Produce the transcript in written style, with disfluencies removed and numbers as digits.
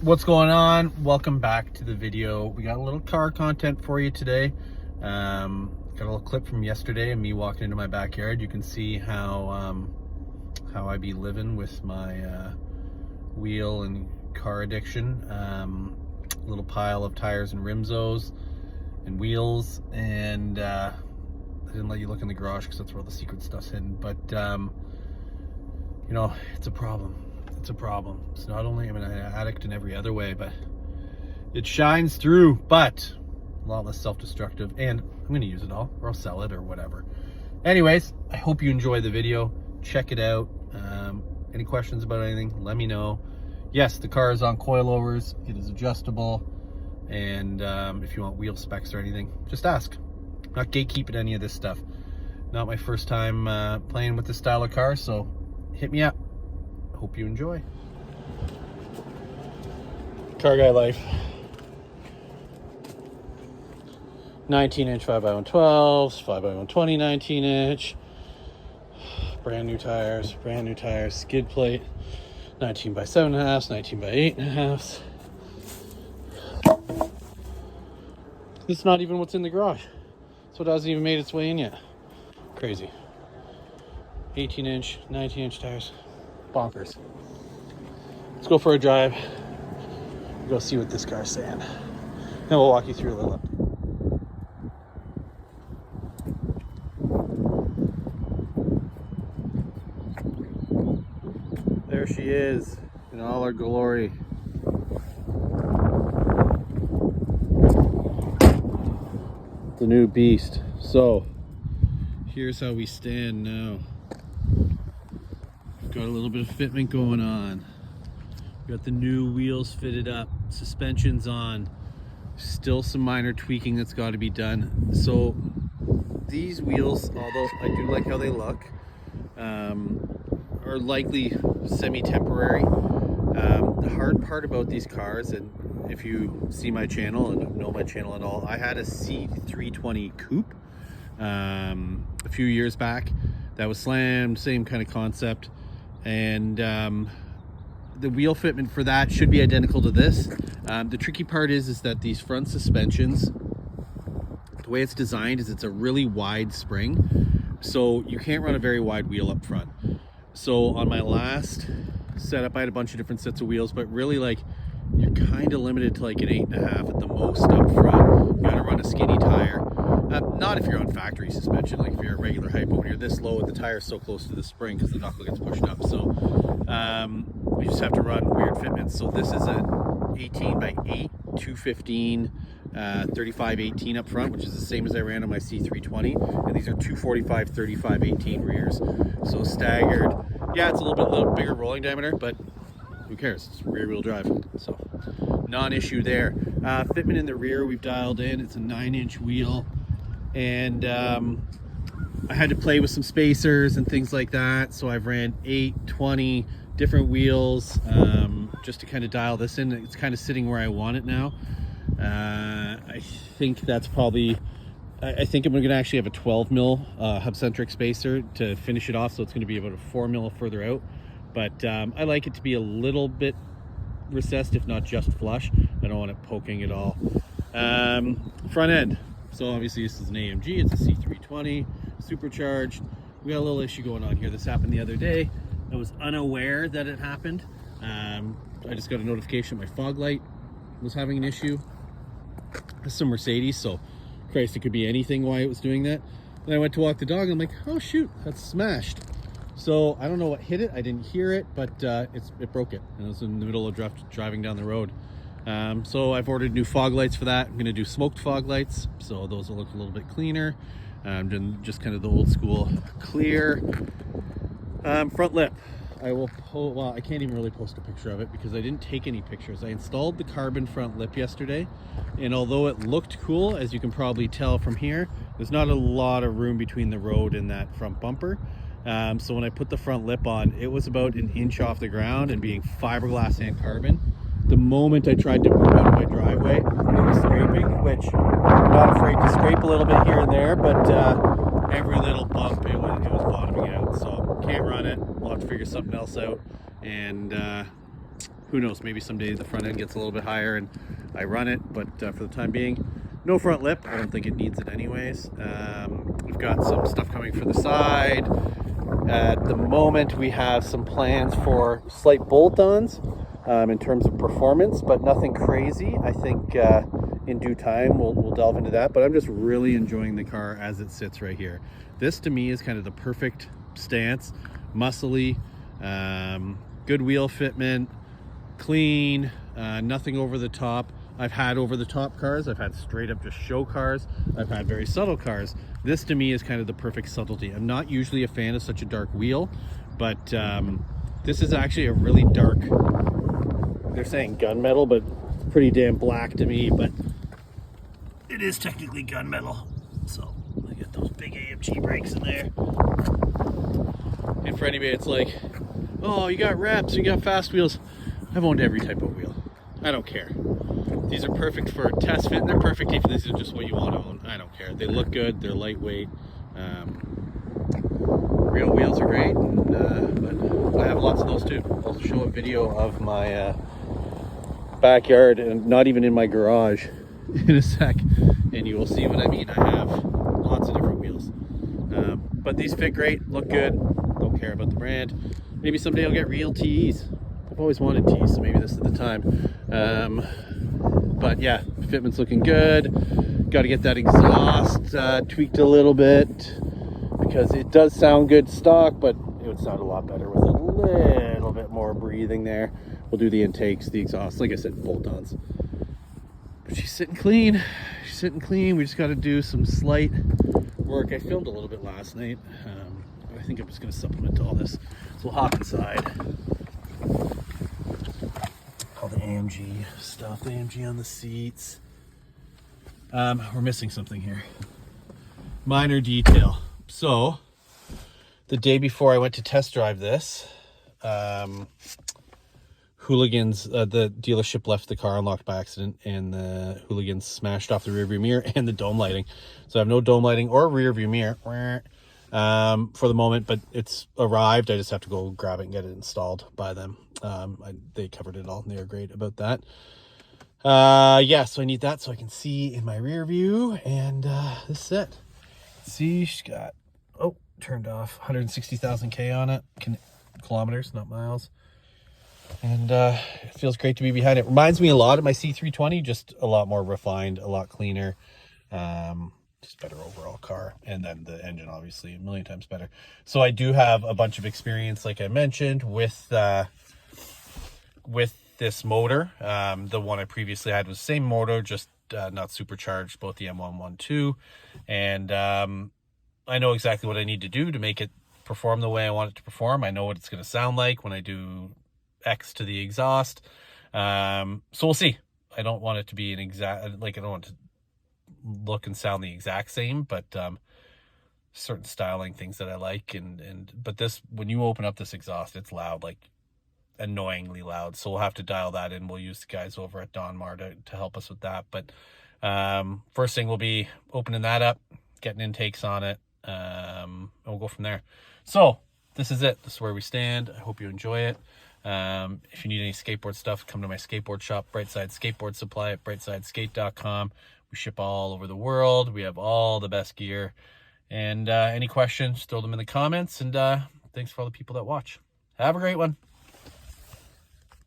What's going on? Welcome back to the video. We got a little car content for you today. Got a little clip from yesterday of me walking into my backyard. You can see how I be living with my wheel and car addiction. Little pile of tires and rimsos and wheels, and I didn't let you look in the garage because that's where all the secret stuff's hidden. But you know, it's a problem. It's a problem. It's not only, I'm an addict in every other way, but it shines through, but a lot less self-destructive, and I'm going to use it all, or I'll sell it or whatever. Anyways, I hope you enjoy the video. Check it out. Any questions about anything, let me know. Yes, the car is on coilovers. It is adjustable. And if you want wheel specs or anything, just ask. I'm not gatekeeping any of this stuff. Not my first time playing with this style of car, so hit me up. Hope you enjoy. Car guy life. 19-inch 5x112s, 5x120 19-inch. Brand new tires, skid plate. 19x7.5s, 19x8.5s. This is not even what's in the garage. So it hasn't even made its way in yet. Crazy. 18-inch, 19-inch tires. Bonkers. Let's go for a drive. Go see what this car's saying. Then we'll walk you through a little. There she is in all her glory. The new beast. So here's how we stand now. Got a little bit of fitment going on. Got the new wheels fitted up, suspensions on, still some minor tweaking that's got to be done. So these wheels, although I do like how they look, are likely semi-temporary. The hard part about these cars, and if you see my channel and know my channel at all, I had a C32 coupe a few years back that was slammed, same kind of concept. And the wheel fitment for that should be identical to this. The tricky part is that these front suspensions, the way it's designed is it's a really wide spring, so you can't run a very wide wheel up front. So on my last setup, I had a bunch of different sets of wheels, but really, like, you're kind of limited to like an 8.5 at the most up front. You gotta run a skinny tire. Not if you're on factory suspension, like if you're a regular height, but when you're this low and the tire's so close to the spring because the knuckle gets pushed up. So we just have to run weird fitments. So this is an 18x8, 215, 35/18 up front, which is the same as I ran on my C320. And these are 245, 35/18 rears. So staggered. Yeah, it's a little bit bigger rolling diameter, but who cares? It's rear wheel drive, so non-issue there. Fitment in the rear we've dialed in. It's a 9-inch wheel, and I had to play with some spacers and things like that, so I've ran 8, 20 different wheels just to kind of dial this in. It's kind of sitting where I want it now. I think that's probably, I think I'm going to actually have a 12 mil hub-centric spacer to finish it off, so it's going to be about a 4 mil further out. But I like it to be a little bit recessed, if not just flush. I don't want it poking at all. Front end. So obviously this is an AMG. It's a C320, supercharged. We got a little issue going on here. This happened the other day. I was unaware that it happened. I just got a notification my fog light was having an issue. This is some Mercedes, so Christ, it could be anything why it was doing that. Then I went to walk the dog and I'm like, oh shoot, that's smashed. So I don't know what hit it. I didn't hear it, but it broke it. And it was in the middle of driving down the road. So I've ordered new fog lights for that. I'm going to do smoked fog lights, so those will look a little bit cleaner. Just kind of the old school clear. Front lip. Well, I can't even really post a picture of it because I didn't take any pictures. I installed the carbon front lip yesterday, and although it looked cool, as you can probably tell from here, there's not a lot of room between the road and that front bumper. So when I put the front lip on, it was about an inch off the ground, and being fiberglass and carbon, the moment I tried to move out of my driveway, it was scraping, which I'm not afraid to scrape a little bit here and there, but every little bump, it was bottoming out. So can't run it. We'll have to figure something else out. And Who knows, maybe someday the front end gets a little bit higher and I run it, but for the time being, no front lip. I don't think it needs it anyways. We've got some stuff coming for the side. At the moment, we have some plans for slight bolt-ons in terms of performance, but nothing crazy. I think in due time we'll delve into that, but I'm just really enjoying the car as it sits right here. This to me is kind of the perfect stance, muscly, good wheel fitment, clean, nothing over the top. I've had over the top cars, I've had straight up just show cars, I've had very subtle cars. This to me is kind of the perfect subtlety. I'm not usually a fan of such a dark wheel, but this is actually a really dark, they're saying gunmetal, but it's pretty damn black to me, but it is technically gunmetal. So I get those big AMG brakes in there. And for anybody, it's like, oh, you got reps, you got fast wheels. I've owned every type of wheel. I don't care. These are perfect for test fit, and they're perfect if this is just what you want to own. I don't care. They look good, they're lightweight. Real wheels are great, but I have lots of those too. I'll show a video of my backyard, and not even in my garage, in a sec, and you will see what I mean. I have lots of different wheels. But these fit great, look good, don't care about the brand. Maybe someday I'll get real TEs. I've always wanted TEs, so maybe this is the time. But yeah, fitment's looking good. Got to get that exhaust tweaked a little bit, because it does sound good stock, but it would sound a lot better with a little bit more breathing there. We'll do the intakes, the exhaust, like I said, bolt-ons. But she's sitting clean. She's sitting clean. We just got to do some slight work. I filmed a little bit last night. I think I'm just going to supplement to all this. So we'll hop inside. All the AMG stuff, the AMG on the seats. We're missing something here. Minor detail. So, the day before I went to test drive this, hooligans, the dealership left the car unlocked by accident, and the hooligans smashed off the rear view mirror and the dome lighting. So I have no dome lighting or rear view mirror for the moment, but it's arrived. I just have to go grab it and get it installed by them. They covered it all and they were great about that. Yeah, so I need that so I can see in my rear view, and this is it. See, she's got, oh, turned off, 160,000 K on it, kilometers, not miles. And it feels great to be behind it. Reminds me a lot of my C320, just a lot more refined, a lot cleaner, just better overall car. And then the engine, obviously, a million times better. So I do have a bunch of experience, like I mentioned, with this motor. The one I previously had was the same motor, just not supercharged, both the M112. And I know exactly what I need to do to make it perform the way I want it to perform. I know what it's going to sound like when I do X to the exhaust. So we'll see. I don't want it to be an exact, like, I don't want it to look and sound the exact same, but certain styling things that I like, but this, when you open up this exhaust, it's loud, like annoyingly loud. So we'll have to dial that in. We'll use the guys over at Donmar to help us with that. But first thing will be opening that up, getting intakes on it, and we'll go from there. So this is it. This is where we stand. I hope you enjoy it. If you need any skateboard stuff, come to my skateboard shop, Brightside Skateboard Supply at brightsideskate.com. We ship all over the world. We have all the best gear. And any questions, throw them in the comments. And thanks for all the people that watch. Have a great one.